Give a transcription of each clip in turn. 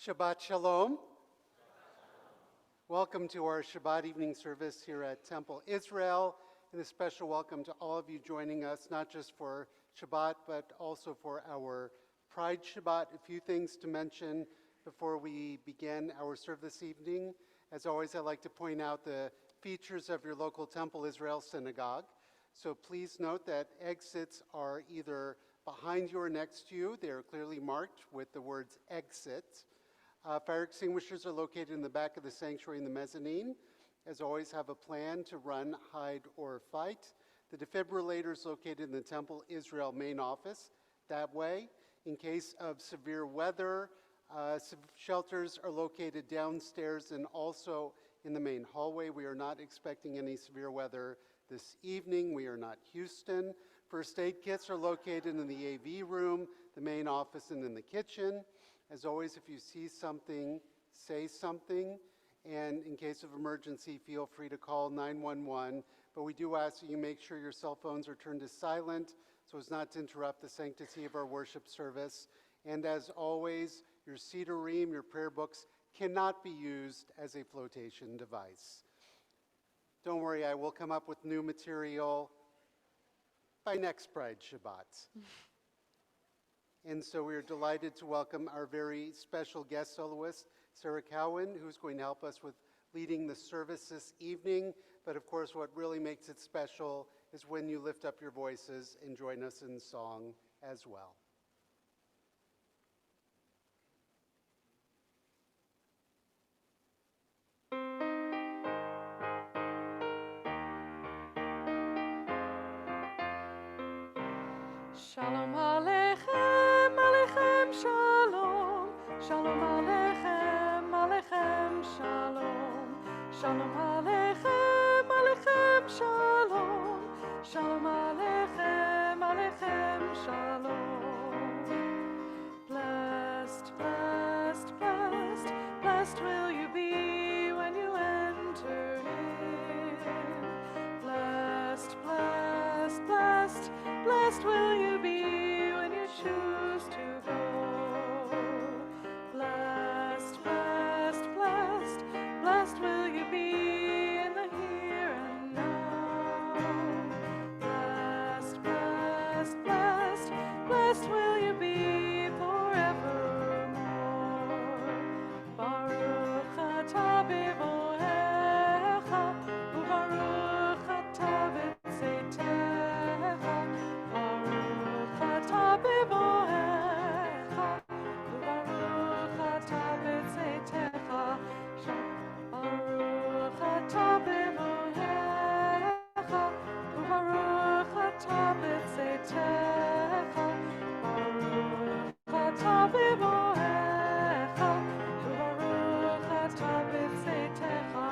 Shabbat Shalom. Welcome to our Shabbat evening service here at Temple Israel, and a special welcome to all of you joining us, not just for Shabbat, but also for our Pride Shabbat. A few things to mention before we begin our service this evening. As always, I'd like to point out the features of your local Temple Israel synagogue. So please note that exits are either behind you or next to you. They are clearly marked with the words exit. Fire extinguishers are located in the back of the sanctuary in the mezzanine. As always, have a plan to run, hide, or fight. The defibrillator is located in the Temple Israel main office that way. In case of severe weather, shelters are located downstairs and also in the main hallway. We are not expecting any severe weather this evening. We are not Houston. First aid kits are located in the AV room, the main office, and in the kitchen. As always, if you see something, say something. And in case of emergency, feel free to call 911. But we do ask that you make sure your cell phones are turned to silent so as not to interrupt the sanctity of our worship service. And as always, your Sederim, your prayer books, cannot be used as a flotation device. Don't worry, I will come up with new material by next Pride Shabbat. And so we are delighted to welcome our very special guest soloist, Sara Cowan, who's going to help us with leading the service this evening. But of course, what really makes it special is when you lift up your voices and join us in song as well. Shalom Aleichem, Aleichem Shalom. Shalom Aleichem, Aleichem Shalom. Shalom Aleichem, Aleichem Shalom. Shalom Aleichem, Aleichem Shalom. Blessed, blessed, blessed, blessed will you be when you enter in. Blessed, blessed, blessed, blessed will you be when you choose to go. Blessed, blessed, blessed, blessed will you be in the here and now. Blessed, blessed, blessed, blessed will you be forevermore. Baruch atah b'bohecha, u'baruch atah b'tzeitecha. Baruch atah b'bohecha, u'baruch atah b'tzeitecha. Baruch atah b'bohecha, u'baruch atah b'tzeitecha. Baruch atah b'bohecha, u'baruch atah b'tzeitecha.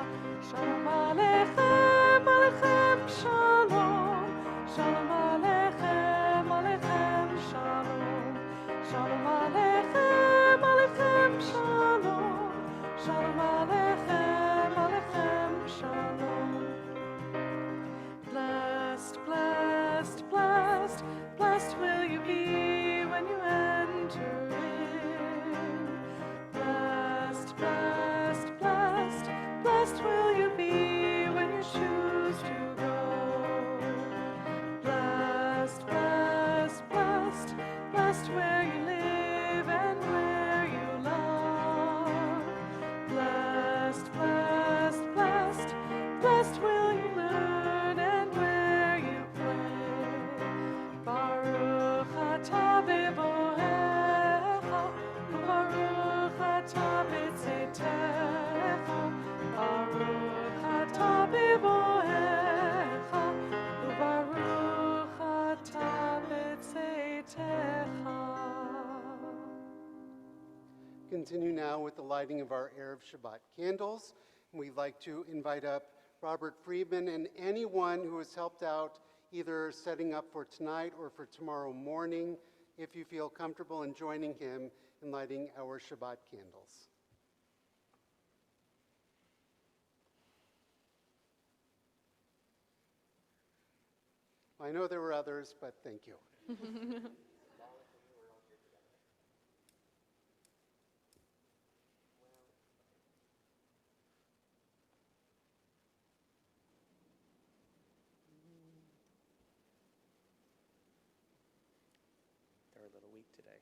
Shalom Aleichem, Aleichem Shalom. Shalom Aleichem, Aleichem Shalom. Shalom Aleichem, Aleichem Shalom. Shalom Aleichem, Aleichem Shalom. Blessed, blessed, blessed, blessed will you be when you enter in. Blessed, blessed, blessed, blessed will you be when you choose to go. Blessed, blessed, blessed, blessed where you live and where you love. Blessed, blessed, blessed, blessed will you learn and where you play. Baruch atah b'bohecha, u'baruch atah b'tzeitecha. Baruch atah b'bohecha, u'baruch atah b'tzeitecha. Continue now with the lighting of our Erev Shabbat candles. And we'd like to invite up Robert Friedman and anyone who has helped out either setting up for tonight or for tomorrow morning, if you feel comfortable in joining him in lighting our Shabbat candles. I know there were others, but thank you. today.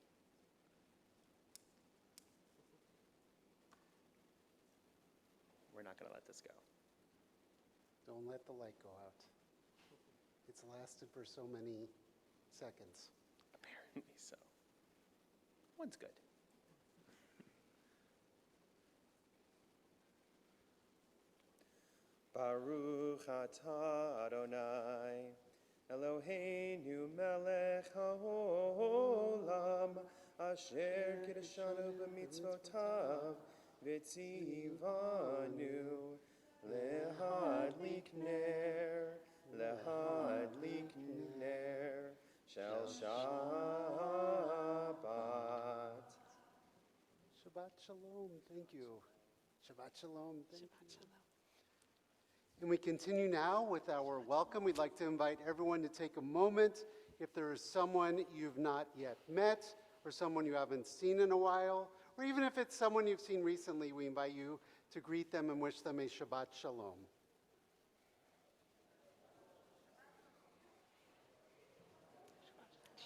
We're not going to let this go. Don't let the light go out. It's lasted for so many seconds. Apparently so. One's good. Baruch atah Adonai, Eloheinu melech haolam, asher kiddushanu b'mitzvotav, v'tzivanu lehadlik ner, shel Shabbat. Shabbat shalom. Thank you. Shabbat shalom. Thank you. Shabbat shalom. And we continue now with our welcome. We'd like to invite everyone to take a moment. If there is someone you've not yet met, or someone you haven't seen in a while, or even if it's someone you've seen recently, we invite you to greet them and wish them a Shabbat shalom.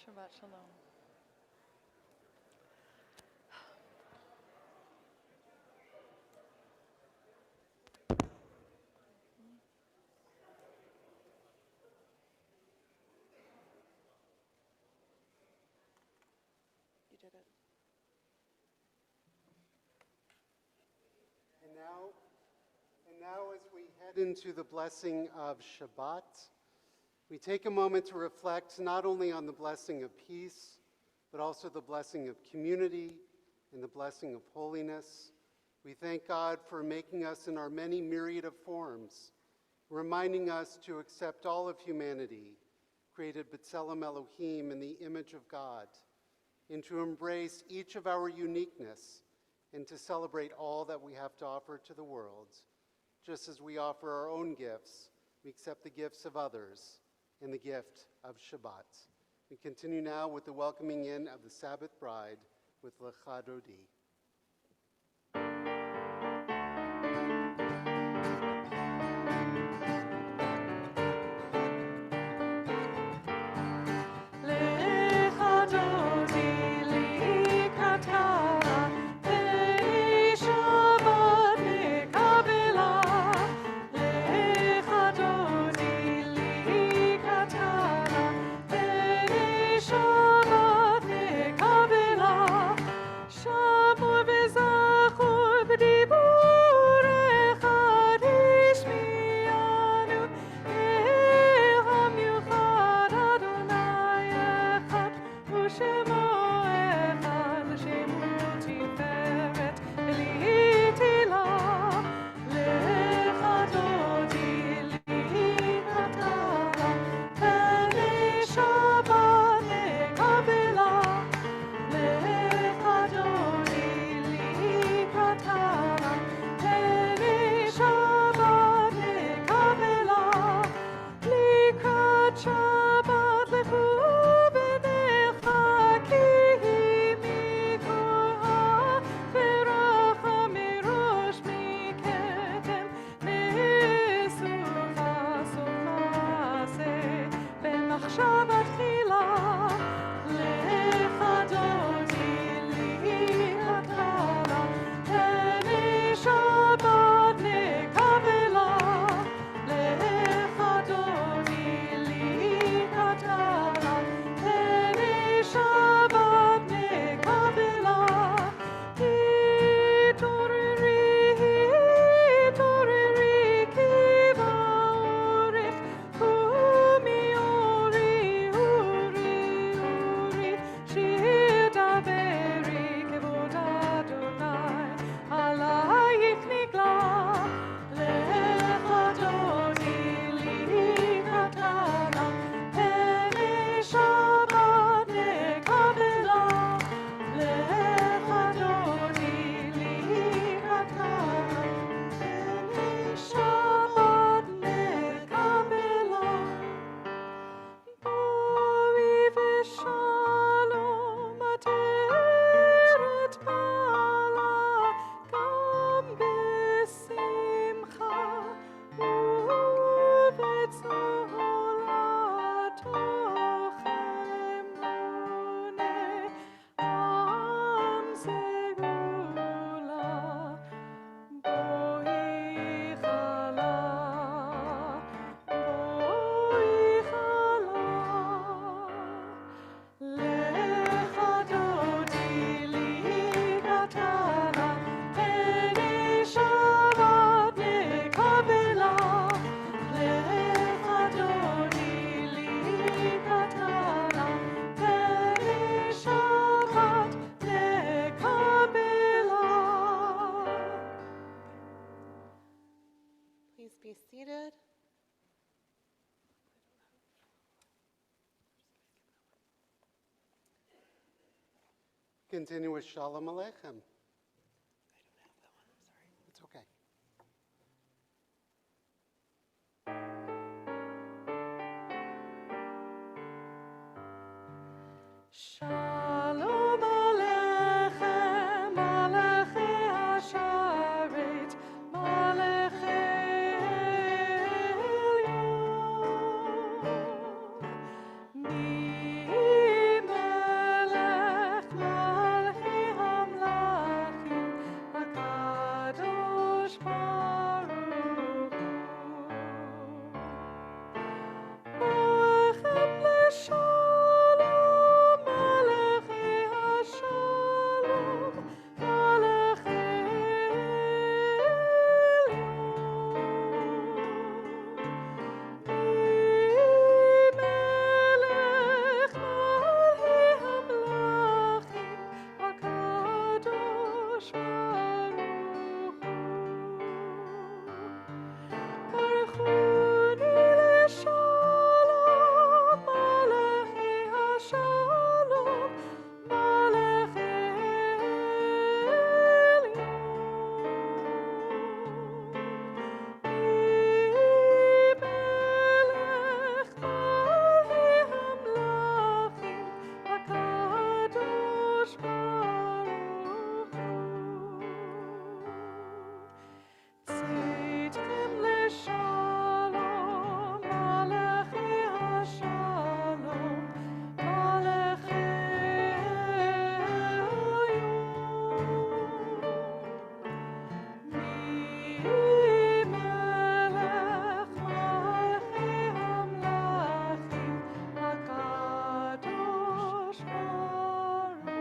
Shabbat shalom. You did it. And now as we head into the blessing of Shabbat, we take a moment to reflect not only on the blessing of peace, but also the blessing of community and the blessing of holiness. We thank God for making us in our many myriad of forms, reminding us to accept all of humanity, created B'Tselem Elohim in the image of God, and to embrace each of our uniqueness and to celebrate all that we have to offer to the world. Just as we offer our own gifts, we accept the gifts of others and the gift of Shabbat. We continue now with the welcoming in of the Sabbath bride with Lecha Dodi. Shabbat continue with Shalom Aleichem. It's okay. Shalom Aleichem, Malachei Hasharet, Malachei Elyon. Mi melech malchei hamlachim, HaKadosh Baruch Hu. Malachem l'shalom, Malachei Hashalom, Malachei Elyon. Mi melech malchei hamlachim, HaKadosh Baruch Hu. Baruchuni l'shalom, Malachei Hashalom, Malachei Elyon. Mi melech malchei hamlachim, HaKadosh Baruch Hu. Tzidkem l'shalom, Malachei Hashalom, Malachei Elyon. Mi melech malchei hamlachim, HaKadosh Baruch Hu.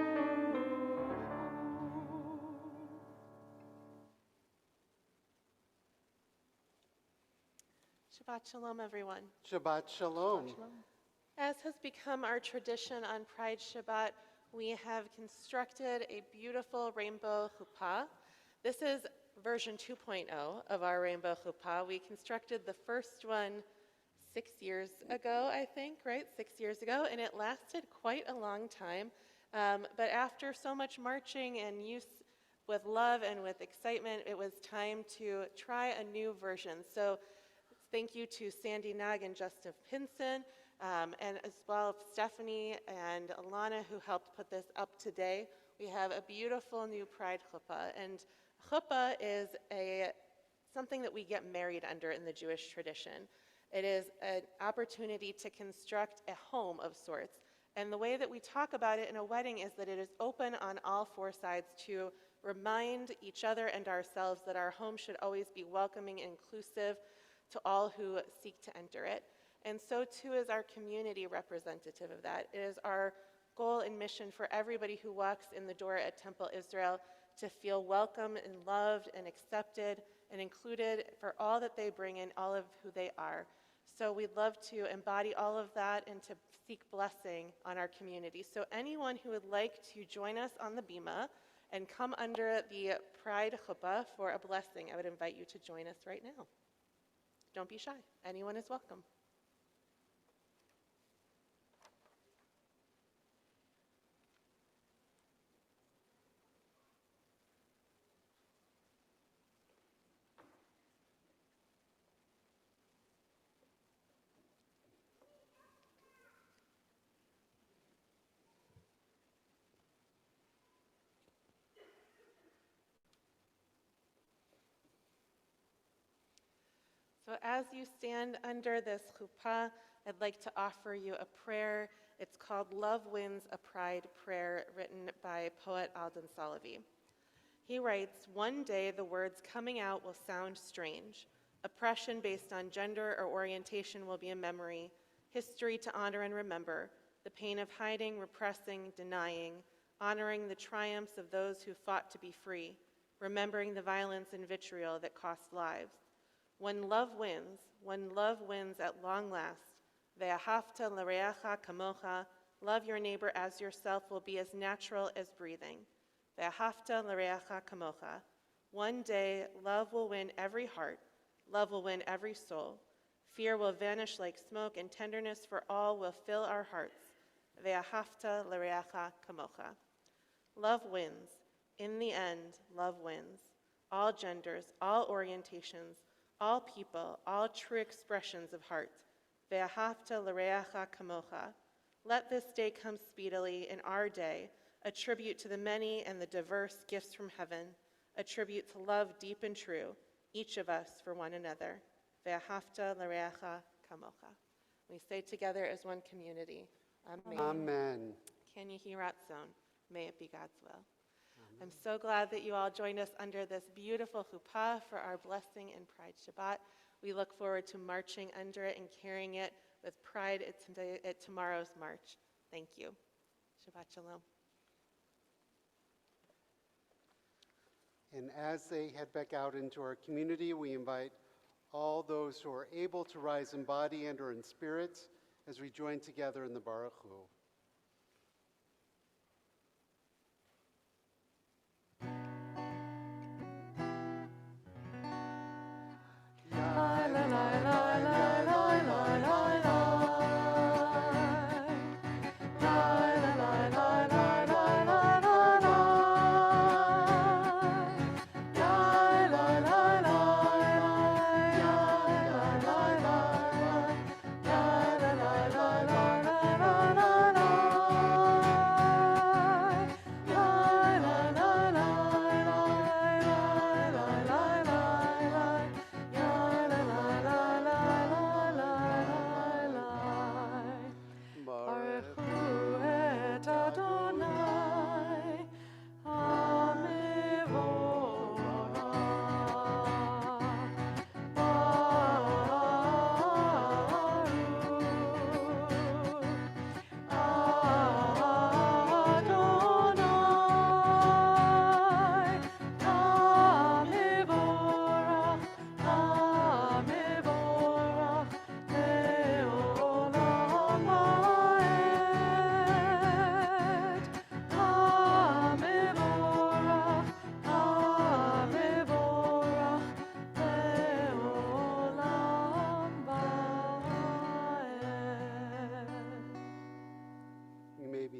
Shabbat Shalom, everyone. Shabbat Shalom. As has become our tradition on Pride Shabbat, we have constructed a beautiful rainbow chuppah. This is version 2.0 of our rainbow chuppah. We constructed the first one 6 years ago, I think, right? 6 years ago, and it lasted quite a long time. But after so much marching and use with love and with excitement, it was time to try a new version. So thank you to Sandy Nag and Justin Pinson, and as well Stephanie and Alana, who helped put this up today. We have a beautiful new Pride chuppah, and chuppah is something that we get married under in the Jewish tradition. It is an opportunity to construct a home of sorts, and the way that we talk about it in a wedding is that it is open on all four sides to remind each other and ourselves that our home should always be welcoming and inclusive to all who seek to enter it. And so too is our community representative of that. It is our goal and mission for everybody who walks in the door at Temple Israel to feel welcome and loved and accepted and included for all that they bring in, all of who they are. So we'd love to embody all of that and to seek blessing on our community. So anyone who would like to join us on the bima and come under the Pride chuppah for a blessing, I would invite you to join us right now. Don't be shy. Anyone is welcome. So as you stand under this chuppah, I'd like to offer you a prayer. It's called Love Wins a Pride Prayer, written by poet Alden Salavi. He writes, "One day the words coming out will sound strange. Oppression based on gender or orientation will be a memory, history to honor and remember, the pain of hiding, repressing, denying, honoring the triumphs of those who fought to be free, remembering the violence and vitriol that cost lives. When love wins at long last, ve'ahavta l'reacha kamocha, love your neighbor as yourself will be as natural as breathing. Ve'ahavta l'reacha kamocha. One day, love will win every heart, love will win every soul. Fear will vanish like smoke, and tenderness for all will fill our hearts. Ve'ahavta l'reacha kamocha." Love wins. In the end, love wins. All genders, all orientations, all people, all true expressions of heart. Ve'ahavta l'reacha kamocha. Let this day come speedily in our day, a tribute to the many and the diverse gifts from heaven, a tribute to love deep and true, each of us for one another. Ve'ahavta l'reacha kamocha. We say together as one community, Amen. Amen. Can you hear Ratzon? May it be God's will. I'm so glad that you all joined us under this beautiful chuppah for our blessing in Pride Shabbat. We look forward to marching under it and carrying it with pride at tomorrow's march. Thank you. Shabbat Shalom. And as they head back out into our community, we invite all those who are able to rise in body and or in spirit as we join together in the Baruch Hu.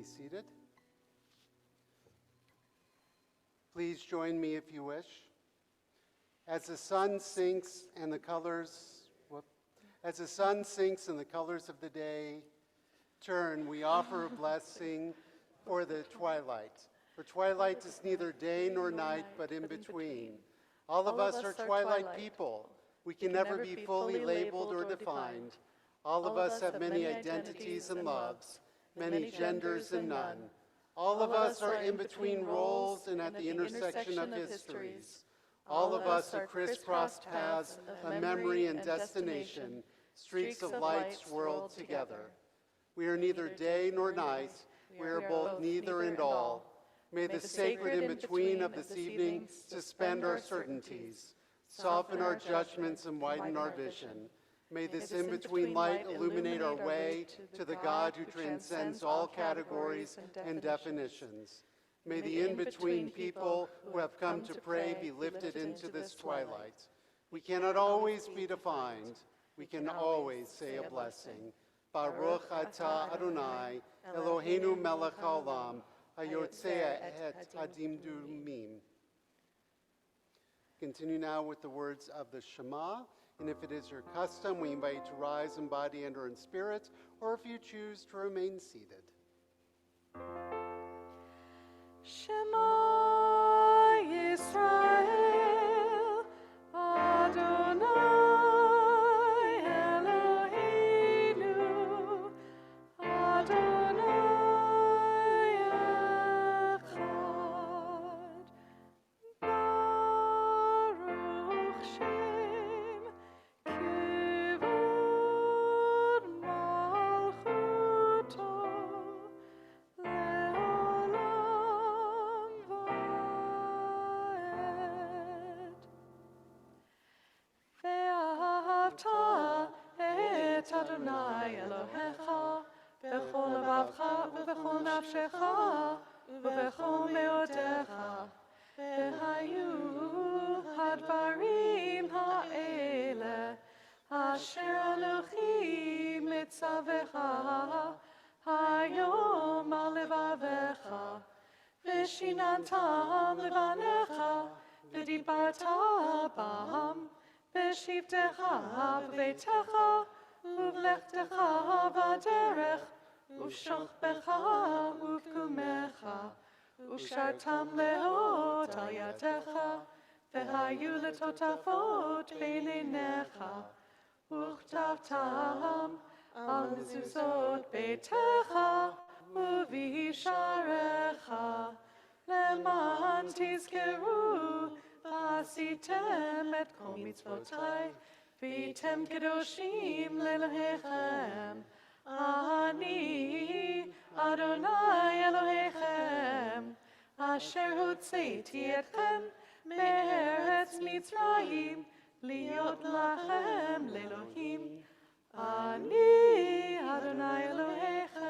Seated. Please join me if you wish. As the sun sinks and the colors of the day turn, we offer a blessing for the twilight. For twilight is neither day nor night, but in between. All of us are twilight people. We can never be fully labeled or defined. All of us have many identities and loves, many genders and none. All of us are in between roles and at the intersection of histories. All of us are crisscrossed paths of memory and destination, streaks of light swirled together. We are neither day nor night, we are both neither and all. May the sacred in-between of this evening suspend our certainties, soften our judgments and widen our vision. May this in-between light illuminate our way to the God who transcends all categories and definitions. May the in-between people who have come to pray be lifted into this twilight. We cannot always be defined. We can always say a blessing. Baruch atah Adonai, Eloheinu melech haolam, hayotzea et hadimdumim. Continue now with the words of the Shema. And if it is your custom, we invite you to rise in body and or in spirit, or if you choose to remain seated. Shema Yisrael, Adonai Eloheinu, Adonai Echad, Baruch Shem, Kivod Malchuto, Leolam Vaed. Ve'ahavta et Adonai Elohecha, b'chol levavcha u'b'chol nafshecha u'b'chol meodecha, ve'hayu hadvarim ha'ele asher Elohi mitzavecha hayom al levavecha, v'shin ונתנתם לבניך, ודיברת בם, בשבתך בביתך, ובלכתך בדרך, ובשוכבך ובקומך, ושרתם לאות על ידך, והיו לטוטפות בין עיניך, וכתבתם על מזוזות ביתך ובישעריך, למען תזכרו ועשיתם את כל מצוותי, והייתם קדושים לאלוהיכם. אני אדוני אלוהיכם, אשר הוצאתי אתכם מארץ מצרים, להיות לכם לאלוהים. אני אדוני אלוהיכם.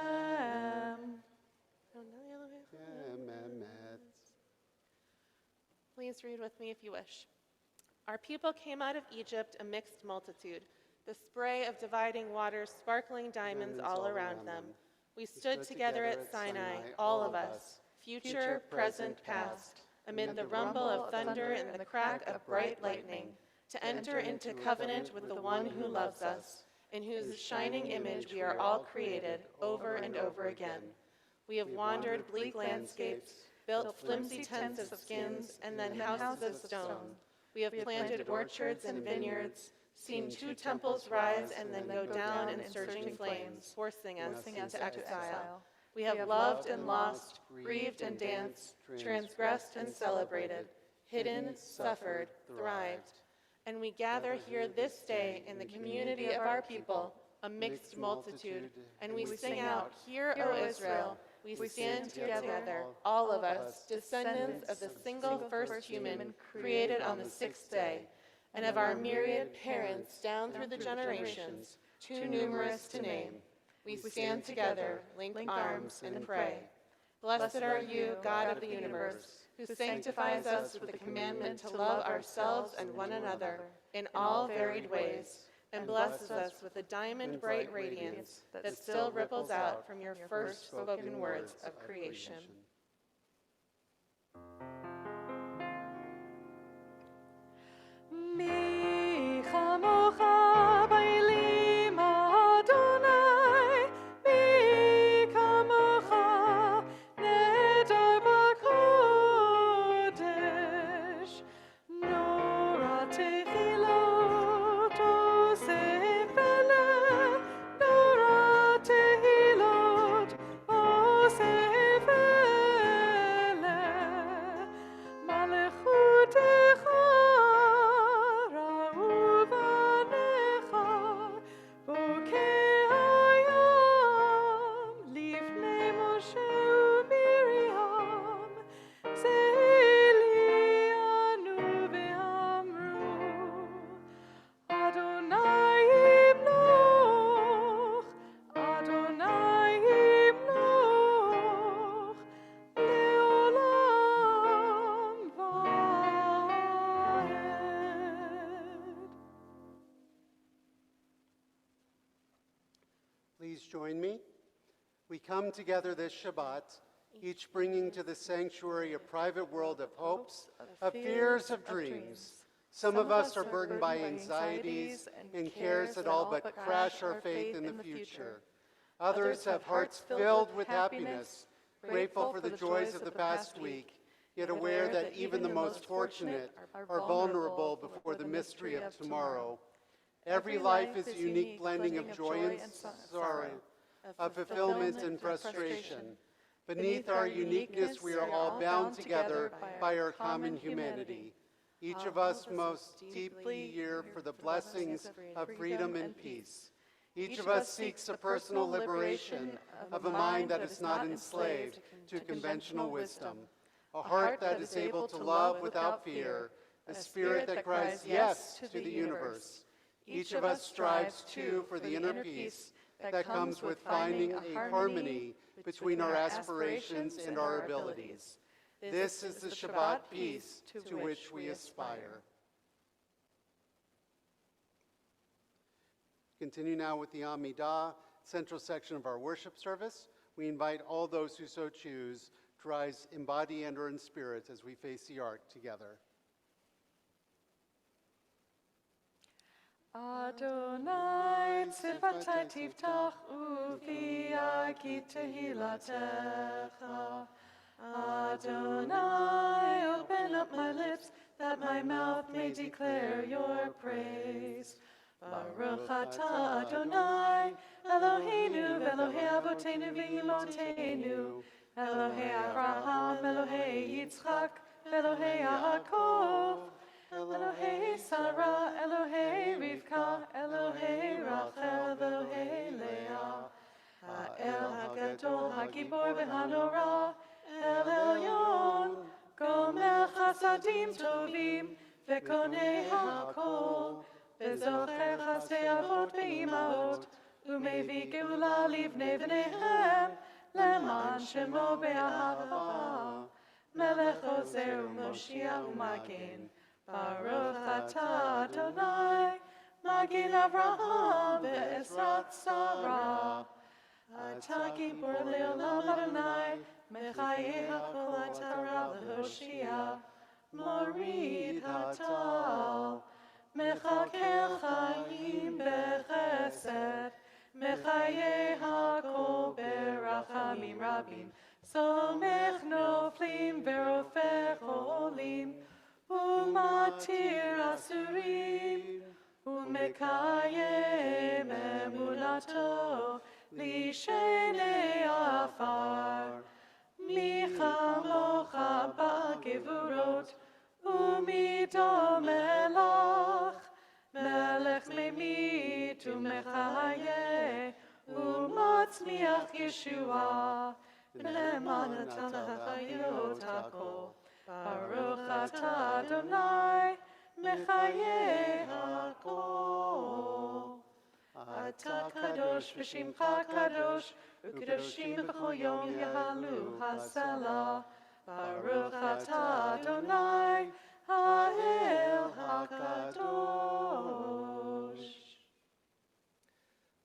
Please read with me if you wish. Our people came out of Egypt a mixed multitude, the spray of dividing waters sparkling diamonds all around them. We stood together at Sinai, all of us, future, present, past, amid the rumble of thunder and the crack of bright lightning, to enter into covenant with the one who loves us, in whose shining image we are all created over and over again. We have wandered bleak landscapes, built flimsy tents of skins, and then houses of stone. We have planted orchards and vineyards, seen 2 temples rise and then go down in surging flames, forcing us into exile. We have loved and lost, grieved and danced, transgressed and celebrated, hidden, suffered, thrived. And we gather here this day in the community of our people, a mixed multitude, and we sing out, "Hear, O Israel, we stand together, all of us, descendants of the single first human created on the 6th day, and of our myriad parents down through the generations, too numerous to name. We stand together, link arms, and pray. Blessed are you, God of the universe, who sanctifies us with the commandment to love ourselves and one another in all varied ways, and blesses us with a diamond-bright radiance that still ripples out from your first spoken words of creation." מי כמוך באלים אדוני, מי כמוך נדר בקודש, נורא תהילות עושה פלא, נורא תהילות עושה פלא, מלכותך Please join me. We come together this Shabbat, each bringing to the sanctuary a private world of hopes, of fears, of dreams. Some of us are burdened by anxieties and cares that all but crash our faith in the future. Others have hearts filled with happiness, grateful for the joys of the past week, yet aware that even the most fortunate are vulnerable before the mystery of tomorrow. Every life is a unique blending of joy and sorrow, of fulfillment and frustration. Beneath our uniqueness, we are all bound together by our common humanity. Each of us most deeply yearn for the blessings of freedom and peace. Each of us seeks a personal liberation of a mind that is not enslaved to conventional wisdom, a heart that is able to love without fear, a spirit that cries yes to the universe. Each of us strives, too, for the inner peace that comes with finding a harmony between our aspirations and our abilities. This is the Shabbat peace to which we aspire. Continue now with the Amidah, central section of our worship service. We invite all those who so choose to rise in body and or in spirit as we face the ark together. Adonai tzivatai tiftach uvi agi tehilatecha. Adonai, open up my lips, that my mouth may declare your praise. Baruch atah Adonai, Eloheinu, Elohei Avotenu v'Imotenu, Elohei Avraham, Elohei Yitzchak, Elohei Yaakov, Elohei Sarah, Elohei Rivka, Elohei Rachel, Elohei Leah, Ha'el HaGadol, HaGibor v'Hanora, El Elyon, Gomer Chasadim Tovim, Vekonei HaKol, Vezocher Chasdei Avot ve'Imaot, Umevi Geula Livnei V'neihem, Leman Shemo be'ahava, Melech Ozer u'Moshiach u'Magen, Baruch atah Adonai, Magen Avraham ve'Ezrat Sarah. Atah Gibor le'olam Adonai, Mechayeh hakol atara lehoshia, Morid hatal, Mechakel chayim bechesed, Mechayeh hakol berachamim rabim, Somech noflim ve'rofer cholim, Umatir asurim, Umekayem emunato, Lishenei afar. Michamocha ba'gevurot, Umido melach, Melech memit umechayeh, Umatzmiach Yeshua, B'ne'eman natan ha'chayot hakol. Baruch atah Adonai, Mechayeh hakol. Atah kadosh v'shimcha kadosh, u'kadoshim b'chol yom yahalu haselah. Baruch atah Adonai, ha'el hakadosh.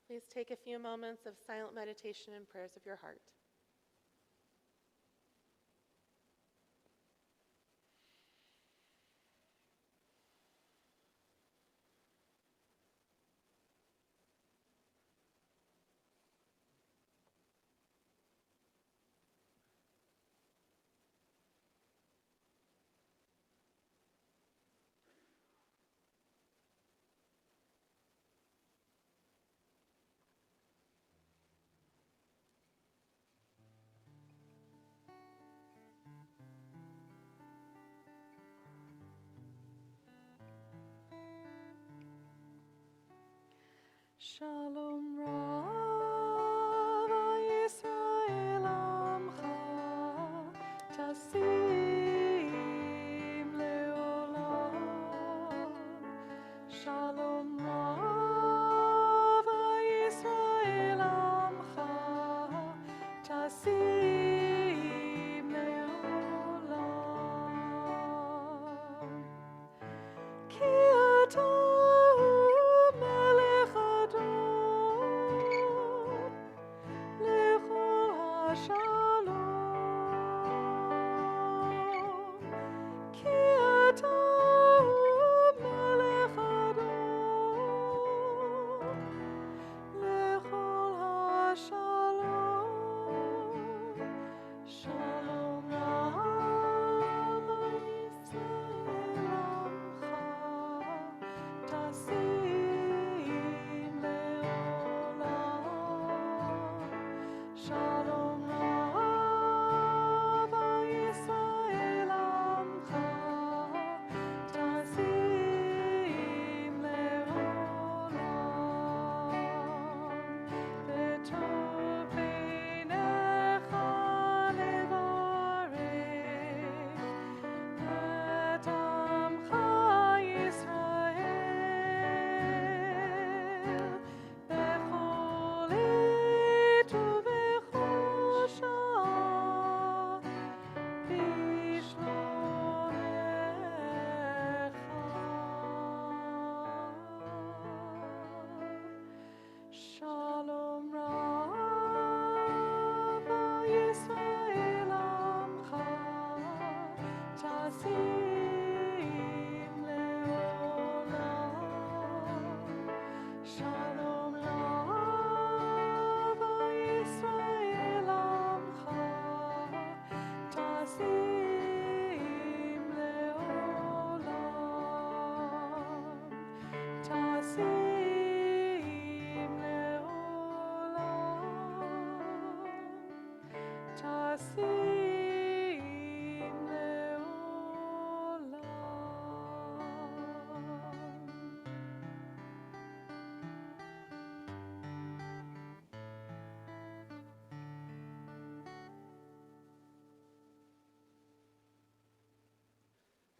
Please take a few moments of silent meditation and prayers of your heart. Shalom Rav Yisrael Amcha Tasim Leolam. Shalom Rav Yisrael Amcha Tasim Leolam. Ki atah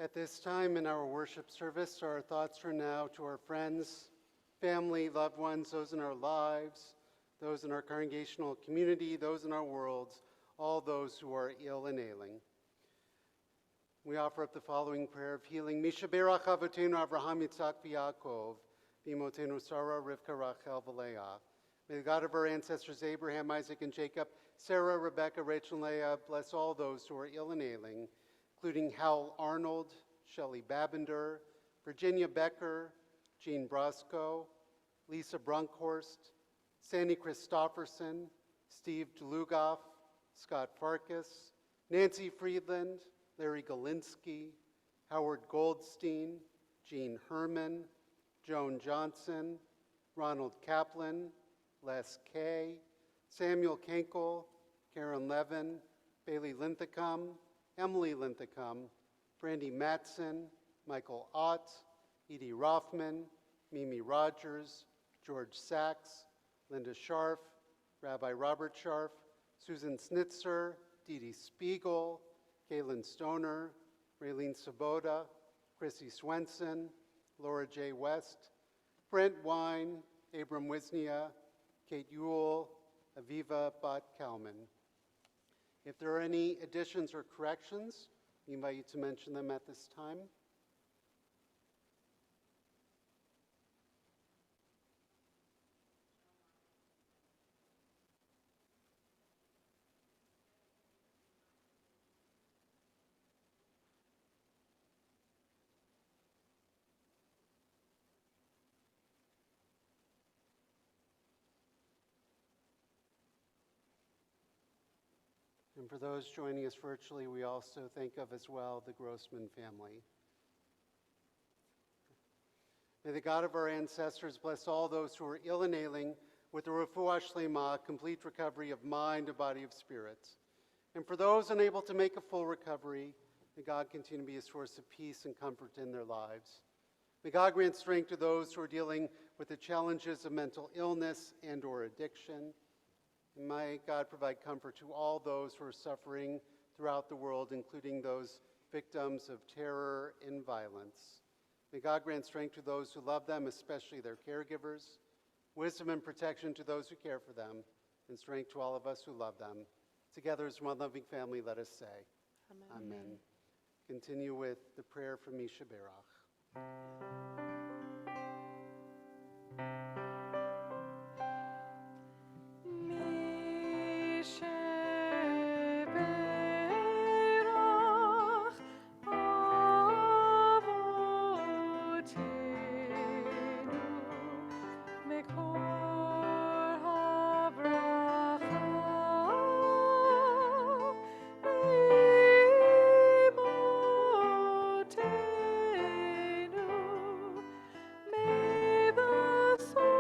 At this time in our worship service, our thoughts turn now to our friends, family, loved ones, those in our lives, those in our congregational community, those in our worlds, all those who are ill and ailing. We offer up the following prayer of healing. Mishaberach Avotenu Avraham Yitzhak v'Yaakov, v'imotenu Sarah, Rivka, Rachel, v'Leah. May the God of our ancestors Abraham, Isaac, and Jacob, Sarah, Rebecca, Rachel, and Leah, bless all those who are ill and ailing, including Hal Arnold, Shelley Babender, Virginia Becker, Jean Brosco, Lisa Brunkhorst, Sandy Christofferson, Steve Dlugoff, Scott Farkas, Nancy Friedland, Larry Galinsky, Howard Goldstein, Jean Herman, Joan Johnson, Ronald Kaplan, Les Kay, Samuel Kenkel, Karen Levin, Bailey Linthicum, Emily Linthicum, Brandy Matson, Michael Ott, Edie Rothman, Mimi Rogers, George Sachs, Linda Scharf, Rabbi Robert Scharf, Susan Snitzer, Dee Dee Spiegel, Kaylin Stoner, Raylene Sabota, Chrissy Swenson, Laura J. West, Brent Wine, Abram Wisnia, Kate Ewell, Aviva Bat Kalman. If there are any additions or corrections, we invite you to mention them at this time. And for those joining us virtually, we also think of as well the Grossman family. May the God of our ancestors bless all those who are ill and ailing with the refuah shlema, complete recovery of mind and body of spirit. And for those unable to make a full recovery, may God continue to be a source of peace and comfort in their lives. May God grant strength to those who are dealing with the challenges of mental illness and or addiction. And may God provide comfort to all those who are suffering throughout the world, including those victims of terror and violence. May God grant strength to those who love them, especially their caregivers, wisdom and protection to those who care for them, and strength to all of us who love them. Together as one loving family, let us say, Amen. Amen. Continue with the prayer from Misha Berach. May the soul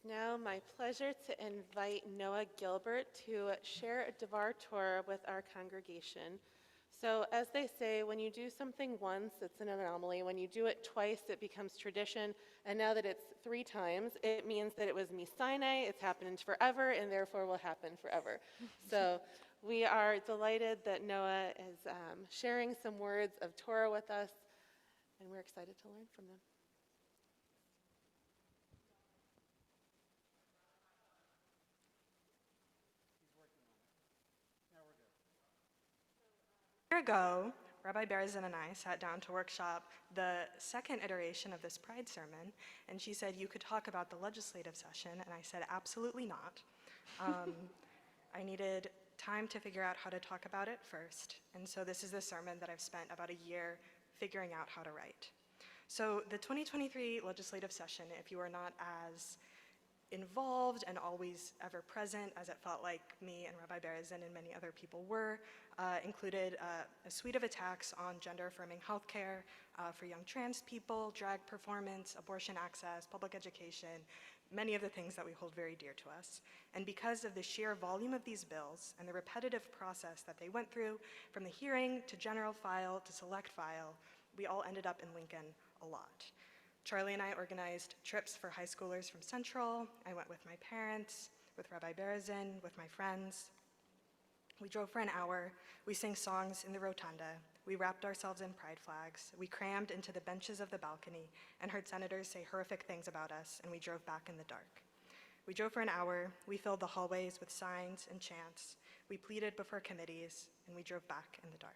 Now my pleasure to invite Noa Gilbert to share a D'var Torah with our congregation. So as they say, when you do something once, it's an anomaly. When you do it twice, it becomes tradition. And now that it's 3 times, it means that it was Sinai, it's happened forever, and therefore will happen forever. So we are delighted that Noa is sharing some words of Torah with us, and we're excited to learn from them. A year ago, Rabbi Berzin and I sat down to workshop the second iteration of this Pride sermon, and she said, you could talk about the legislative session, and I said, absolutely not. I needed time to figure out how to talk about it first, and so this is the sermon that I've spent about a year figuring out how to write. So the 2023 legislative session, if you are not as involved and always ever present, as it felt like me and Rabbi Berzin and many other people were, included a suite of attacks on gender-affirming healthcare for young trans people, drag performance, abortion access, public education, many of the things that we hold very dear to us. And because of the sheer volume of these bills and the repetitive process that they went through, from the hearing to general file to select file, we all ended up in Lincoln a lot. Charlie and I organized trips for high schoolers from Central. I went with my parents, with Rabbi Berzin, with my friends. We drove for an hour. We sang songs in the rotunda. We wrapped ourselves in pride flags. We crammed into the benches of the balcony and heard senators say horrific things about us, and we drove back in the dark. We drove for an hour. We filled the hallways with signs and chants. We pleaded before committees, and we drove back in the dark.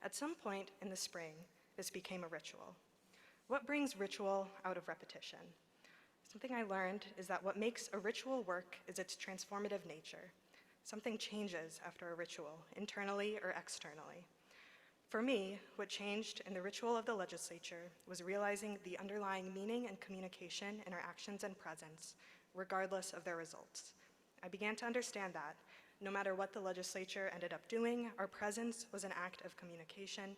At some point in the spring, this became a ritual. What brings ritual out of repetition? Something I learned is that what makes a ritual work is its transformative nature. Something changes after a ritual, internally or externally. For me, what changed in the ritual of the legislature was realizing the underlying meaning and communication in our actions and presence, regardless of their results. I began to understand that, no matter what the legislature ended up doing, our presence was an act of communication,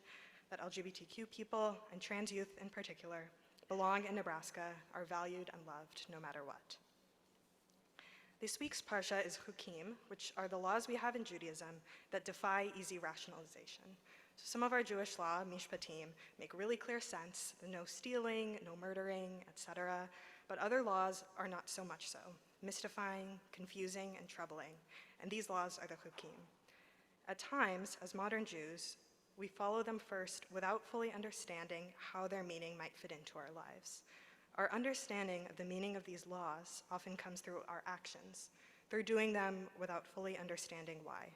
that LGBTQ people, and trans youth in particular, belong in Nebraska, are valued and loved no matter what. This week's parsha is Chukim, which are the laws we have in Judaism that defy easy rationalization. So some of our Jewish law, mishpatim, make really clear sense, no stealing, no murdering, etc., but other laws are not so much so, mystifying, confusing, and troubling, and these laws are the Chukim. At times, as modern Jews, we follow them first without fully understanding how their meaning might fit into our lives. Our understanding of the meaning of these laws often comes through our actions, through doing them without fully understanding why.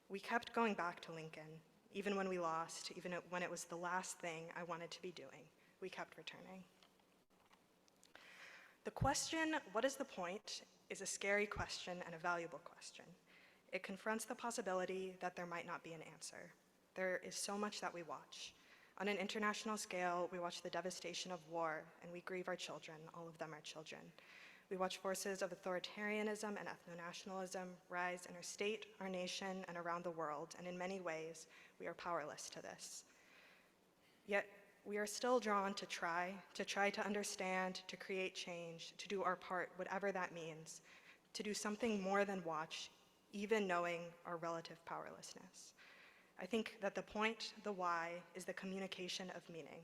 We kept going back to Lincoln, even when we lost, even when it was the last thing I wanted to be doing. We kept returning. The question, what is the point, is a scary question and a valuable question. It confronts the possibility that there might not be an answer. There is so much that we watch. On an international scale, we watch the devastation of war, and we grieve our children. All of them are children. We watch forces of authoritarianism and ethno-nationalism rise in our state, our nation, and around the world, and in many ways, we are powerless to this. Yet, we are still drawn to try to understand, to create change, to do our part, whatever that means, to do something more than watch, even knowing our relative powerlessness. I think that the point, the why, is the communication of meaning.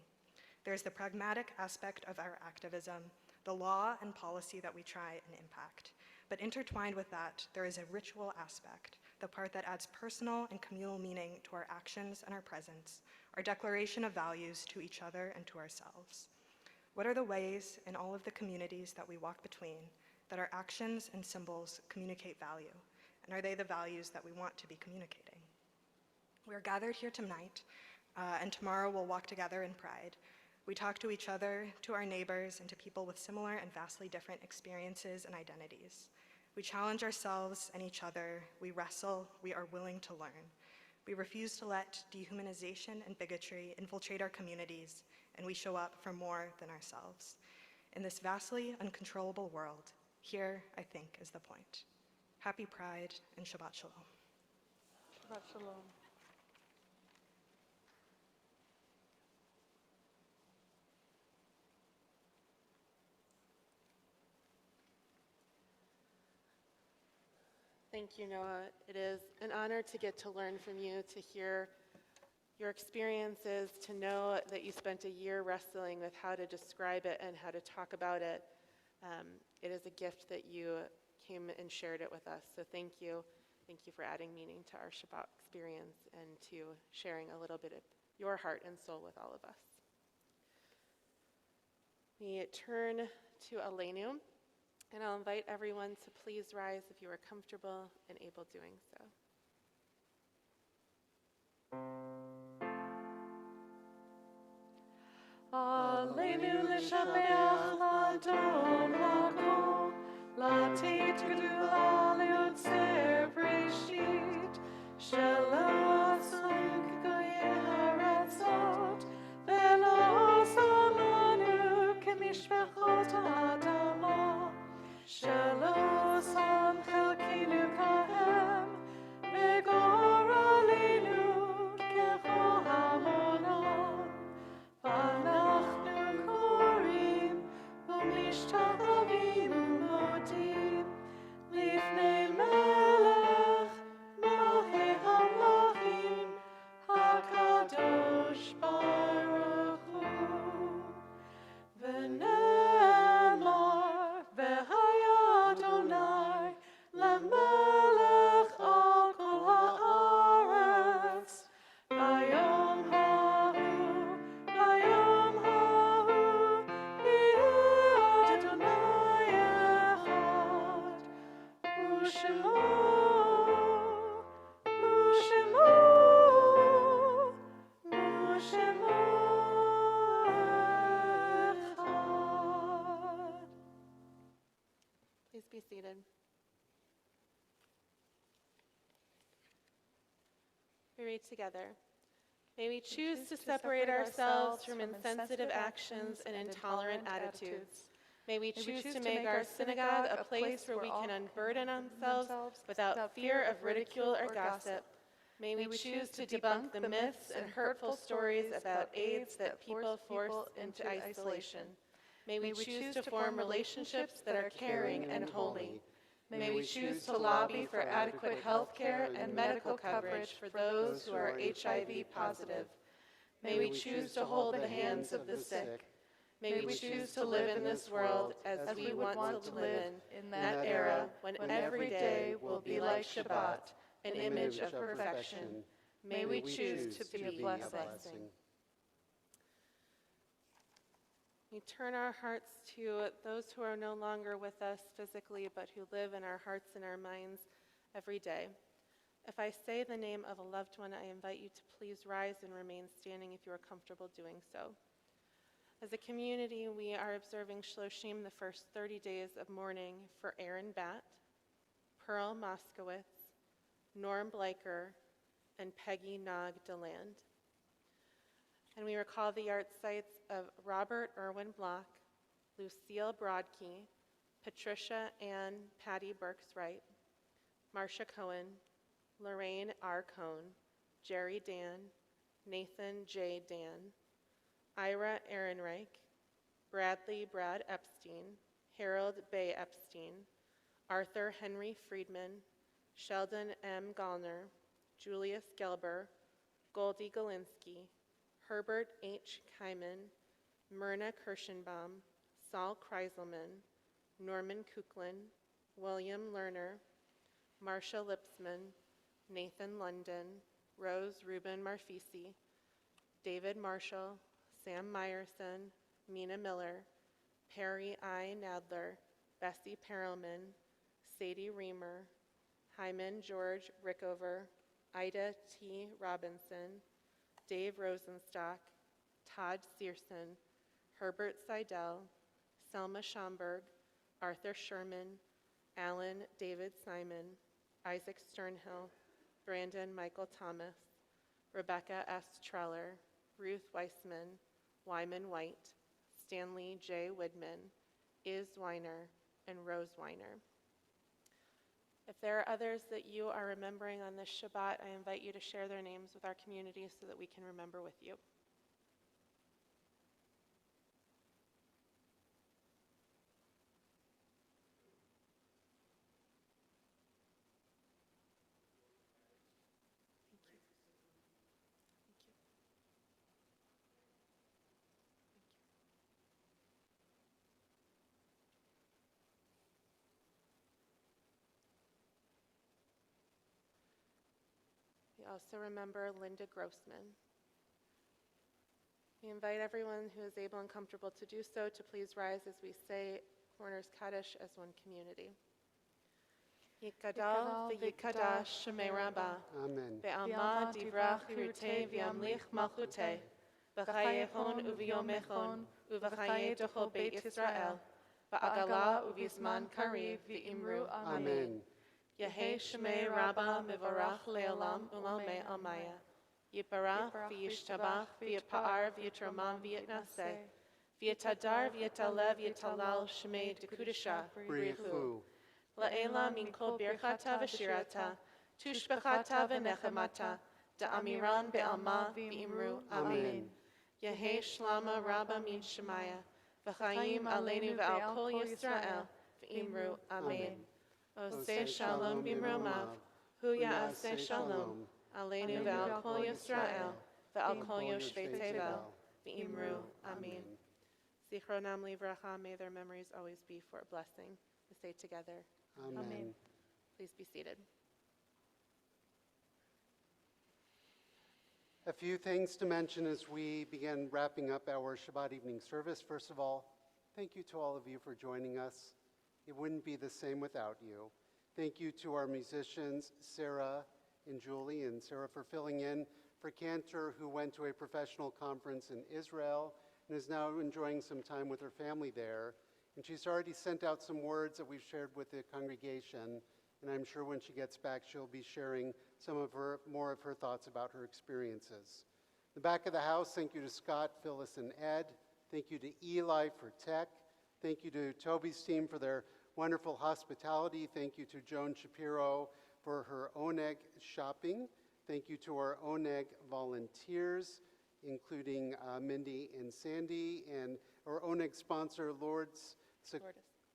There's the pragmatic aspect of our activism, the law and policy that we try and impact. But intertwined with that, there is a ritual aspect, the part that adds personal and communal meaning to our actions and our presence, our declaration of values to each other and to ourselves. What are the ways in all of the communities that we walk between that our actions and symbols communicate value? And are they the values that we want to be communicating? We are gathered here tonight, and tomorrow we'll walk together in pride. We talk to each other, to our neighbors, and to people with similar and vastly different experiences and identities. We challenge ourselves and each other. We wrestle. We are willing to learn. We refuse to let dehumanization and bigotry infiltrate our communities, and we show up for more than ourselves. In this vastly uncontrollable world, here, I think, is the point. Happy Pride and Shabbat Shalom. Shabbat Shalom. Thank you, Noah. It is an honor to get to learn from you, to hear your experiences, to know that you spent a year wrestling with how to describe it and how to talk about it. It is a gift that you came and shared it with us. So thank you. Thank you for adding meaning to our Shabbat experience and to sharing a little bit of your heart and soul with all of us. We turn to Aleinu, and I'll invite everyone to please rise if you are comfortable and able doing so. Aleinu l'shabeach l'adon l'kol, l'atid gedula le'otzer breshit, shelo asu k'goyei haratzot, ve'lo osa lanu k'mishpachot ha'adama, shelo sam chelkenu kahem, ve'gor aleinu k'chol hamonon. ואנחנו קוראים ומשתחווים ומודים לפני מלך מלכי המלכים הקדוש ברוך הוא. ונאמר והיה אדוני למלך על כל הארץ ביום Please be seated. We read together. May we choose to separate ourselves from insensitive actions and intolerant attitudes. May we choose to make our synagogue a place where we can unburden ourselves without fear of ridicule or gossip. May we choose to debunk the myths and hurtful stories about AIDS that people force into isolation. May we choose to form relationships that are caring and holy. May we choose to lobby for adequate health care and medical coverage for those who are HIV positive. May we choose to hold the hands of the sick. May we choose to live in this world as we want to live in that era when every day will be like Shabbat, an image of perfection. May we choose to be a blessing. We turn our hearts to those who are no longer with us physically, but who live in our hearts and our minds every day. If I say the name of a loved one, I invite you to please rise and remain standing if you are comfortable doing so. As a community, we are observing Shloshim, the first 30 days of mourning for Aaron Batt, Pearl Moskowitz, Norm Bleicher, and Peggy Nog DeLand. And we recall the art sites of Robert Irwin Block, Lucille Broadkey, Patricia Ann Patty Burks-Wright, Marcia Cohen, Lorraine R. Cohn, Jerry Dan, Nathan J. Dan, Ira Ehrenreich, Bradley Brad Epstein, Harold Bay Epstein, Arthur Henry Friedman, Sheldon M. Gallner, Julius Gelber, Goldie Galinsky, Herbert H. Kyman, Myrna Kirschenbaum, Saul Kreiselman, Norman Kuklin, William Lerner, Marcia Lipsman, Nathan London, Rose Rubin Marfisi, David Marshall, Sam Meyerson, Mina Miller, Perry I. Nadler, Bessie Perelman, Sadie Reamer, Hyman George Rickover, Ida T. Robinson, Dave Rosenstock, Todd Searson, Herbert Seidel, Selma Schomburg, Arthur Sherman, Alan David Simon, Isaac Sternhill, Brandon Michael Thomas, Rebecca S. Treller, Ruth Weissman, Wyman White, Stanley J. Widman, Iz Weiner, and Rose Weiner. If there are others that you are remembering on this Shabbat, I invite you to share their names with our community so that we can remember with you. also remember Linda Grossman. We invite everyone who is able and comfortable to do so to please rise as we say Corners Kaddish as one community. Yikadal v'yikadash shemei Rabbah, Amen. ve'alma divrach chirutei v'yamlich malchutei, v'chayechon uv'yomechon, uv'chaye tochol beit Yisrael, v'agala uv'yizman kariv v'imru amen. Amen. Yehei shemei Rabbah mevarach le'olam u'lalmei almaya. Yiparach v'yishtabach v'yipa'ar v'yitromam v'yitnaseh, v'yitadar v'yitalev v'yitalal shemei dekudisha b'richu. La'ela min kol birchata v'shirata, tushbechata v'nechemata, da'amiran be'alma v'imru amen. Yehei shlama Rabbah min shemaya, v'chayim aleinu ve'al kol Yisrael v'imru amen. Oseh shalom bimromav, hu ya'aseh shalom, aleinu ve'al kol Yisrael, ve'al kol yoshvei tevel, v'imru amen. Zichronam livracha, may their memories always be for a blessing. We say together. Amen. Please be seated. A few things to mention as we begin wrapping up our Shabbat evening service. First of all, thank you to all of you for joining us. It wouldn't be the same without you. Thank you to our musicians, Sarah and Julie, and Sarah for filling in for Cantor, who went to a professional conference in Israel and is now enjoying some time with her family there. And she's already sent out some words that we've shared with the congregation, and I'm sure when she gets back, she'll be sharing more of her thoughts about her experiences. The back of the house, thank you to Scott, Phyllis, and Ed. Thank you to Eli for tech. Thank you to Toby's team for their wonderful hospitality. Thank you to Joan Shapiro for her Oneg shopping. Thank you to our Oneg volunteers, including Mindy and Sandy, and our Oneg sponsor, Lourdes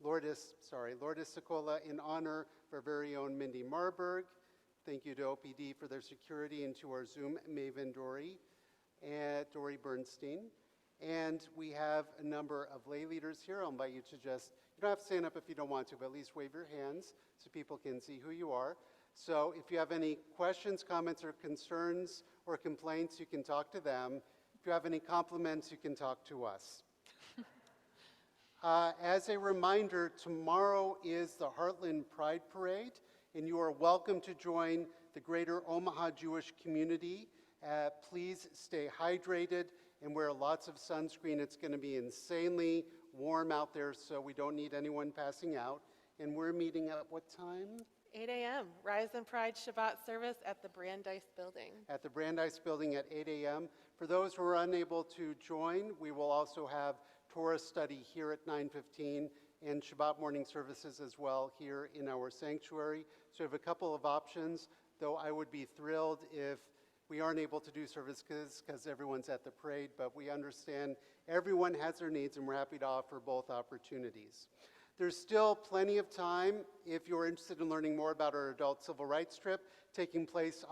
Secola, in honor of our very own Mindy Marburg. Thank you to OPD for their security, and to our Zoom maven, Dory Bernstein. And we have a number of lay leaders here. I'll invite you to you don't have to stand up if you don't want to, but at least wave your hands so people can see who you are. So if you have any questions, comments, or concerns or complaints, you can talk to them. If you have any compliments, you can talk to us. As a reminder, tomorrow is the Heartland Pride Parade, and you are welcome to join the greater Omaha Jewish community. Please stay hydrated and wear lots of sunscreen. It's going to be insanely warm out there, so we don't need anyone passing out. And we're meeting at what time? 8 a.m. Rise and Pride Shabbat service at the Brandeis Building. At the Brandeis Building at 8 a.m. For those who are unable to join, we will also have Torah study here at 9:15 and Shabbat morning services as well here in our sanctuary. So we have a couple of options, though I would be thrilled if we aren't able to do services because everyone's at the parade, but we understand everyone has their needs and we're happy to offer both opportunities. There's still plenty of time if you're interested in learning more about our adult civil rights trip taking place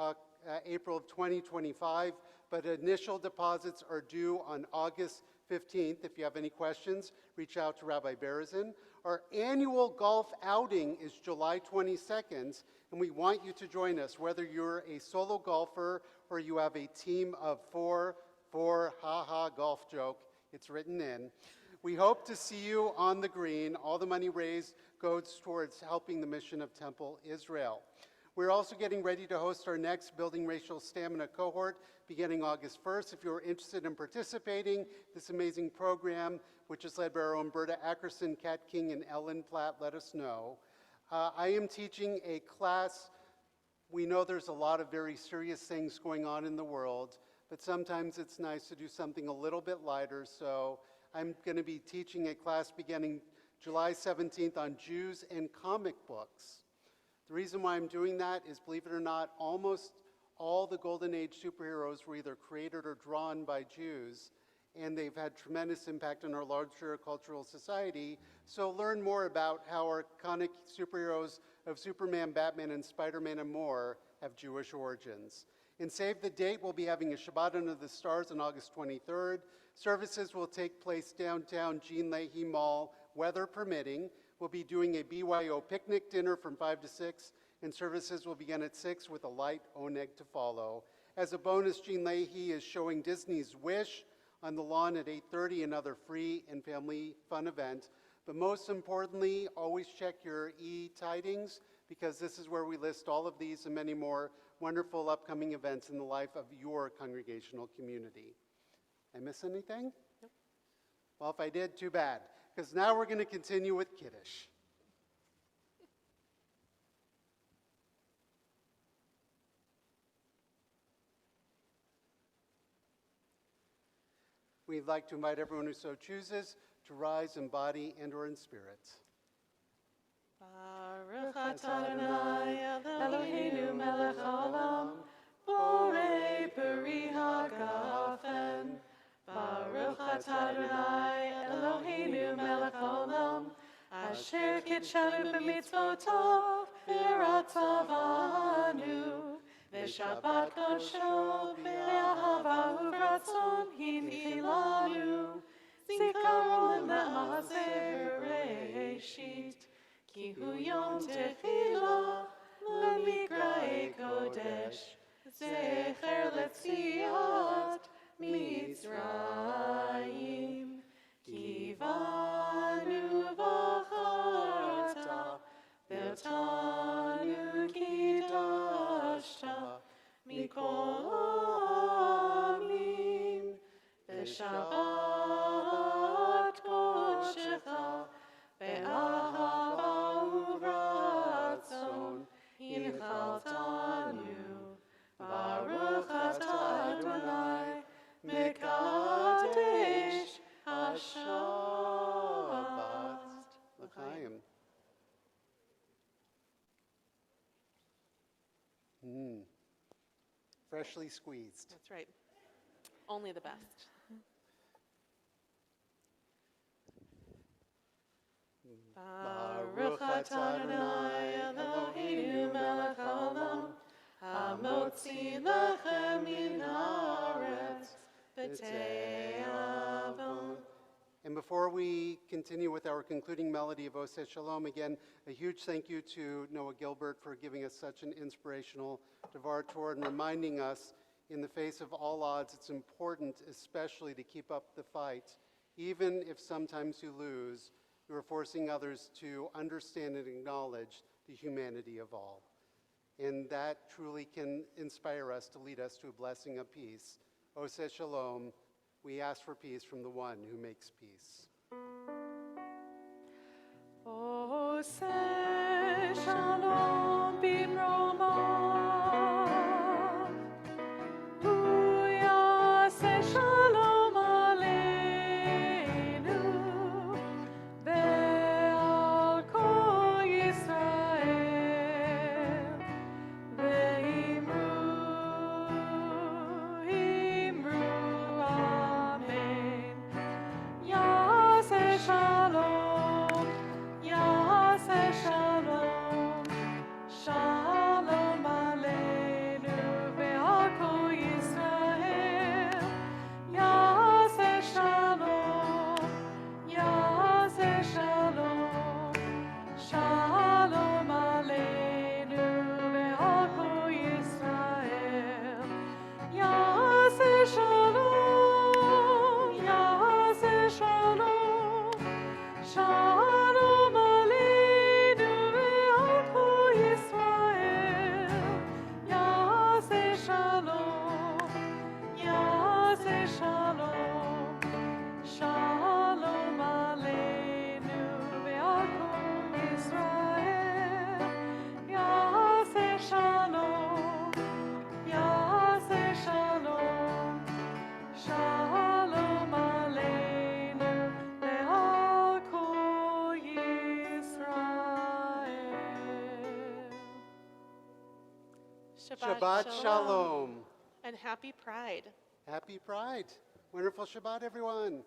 April of 2025, but initial deposits are due on August 15th. If you have any questions, reach out to Rabbi Berezin. Our annual golf outing is July 22nd, and we want you to join us, whether you're a solo golfer or you have a team of four, ha-ha golf joke, it's written in. We hope to see you on the green. All the money raised goes towards helping the mission of Temple Israel. We're also getting ready to host our next Building Racial Stamina cohort beginning August 1st. If you're interested in participating in this amazing program, which is led by our own Berta Ackerson, Kat King, and Ellen Platt, let us know. I am teaching a class. We know there's a lot of very serious things going on in the world, but sometimes it's nice to do something a little bit lighter. So I'm going to be teaching a class beginning July 17th on Jews and comic books. The reason why I'm doing that is, believe it or not, almost all the Golden Age superheroes were either created or drawn by Jews, and they've had tremendous impact on our larger cultural society. So learn more about how our iconic superheroes of Superman, Batman, and Spider-Man and more have Jewish origins. And save the date, we'll be having a Shabbat under the stars on August 23rd. Services will take place downtown Jean Leahy Mall, weather permitting. We'll be doing a BYO picnic dinner from 5 to 6, and services will begin at 6 with a light oneg to follow. As a bonus, Jean Leahy is showing Disney's Wish on the lawn at 8:30, another free and family fun event. But most importantly, always check your e-tidings, because this is where we list all of these and many more wonderful upcoming events in the life of your congregational community. I miss anything? Nope. Well, if I did, too bad, because now we're going to continue with Kiddush. We'd like to invite everyone who so chooses to rise in body and or in spirit. Baruch atah Adonai Eloheinu melech haolam, borei peri hagafen. Baruch atah Adonai Eloheinu melech haolam, asher kitshanu b'mitzvotav v'ratzavanu. V'shabbat kodsho be'ahava uvratzon hinchilanu. Zikaron le'ma'aseh bereshit, ki hu yom tefillah lemikra'ei kodesh, zecher letziat Mitzrayim. Ki vanu v'charta, v'tanu kidashta, mikol amim. V'shabbat kodshecha, ve'ahava uvratzon, hinchaltanu. Baruch atah Adonai, mekadesh hashabbat. L'chaim. Freshly squeezed. That's right. Only the best. Baruch atah Adonai Eloheinu melech haolam, hamotzi lechem min haaretz b'te'avon. And before we continue with our concluding melody of Oseh Shalom, again, a huge thank you to Noa Gilbert for giving us such an inspirational D'var Torah and reminding us, in the face of all odds, it's important especially to keep up the fight. Even if sometimes you lose, you are forcing others to understand and acknowledge the humanity of all. And that truly can inspire us to lead us to a blessing of peace. Oseh Shalom, we ask for peace from the one who makes peace. Oseh Shalom b'mromav, hu yaseh shalom aleinu, ve'al kol Yisrael, ve'imru amen. Yaseh shalom, yaseh shalom, shalom aleinu ve'al kol Yisrael. Yaseh shalom, yaseh shalom, shalom aleinu ve'al kol Yisrael. Yaseh shalom, yaseh shalom, shalom aleinu ve'al kol Yisrael. Yaseh shalom, yaseh shalom, shalom aleinu ve'al kol Yisrael. Yaseh shalom, yaseh shalom, shalom aleinu ve'al kol Yisrael. Shabbat Shalom. And happy Pride. Happy Pride. Wonderful Shabbat, everyone.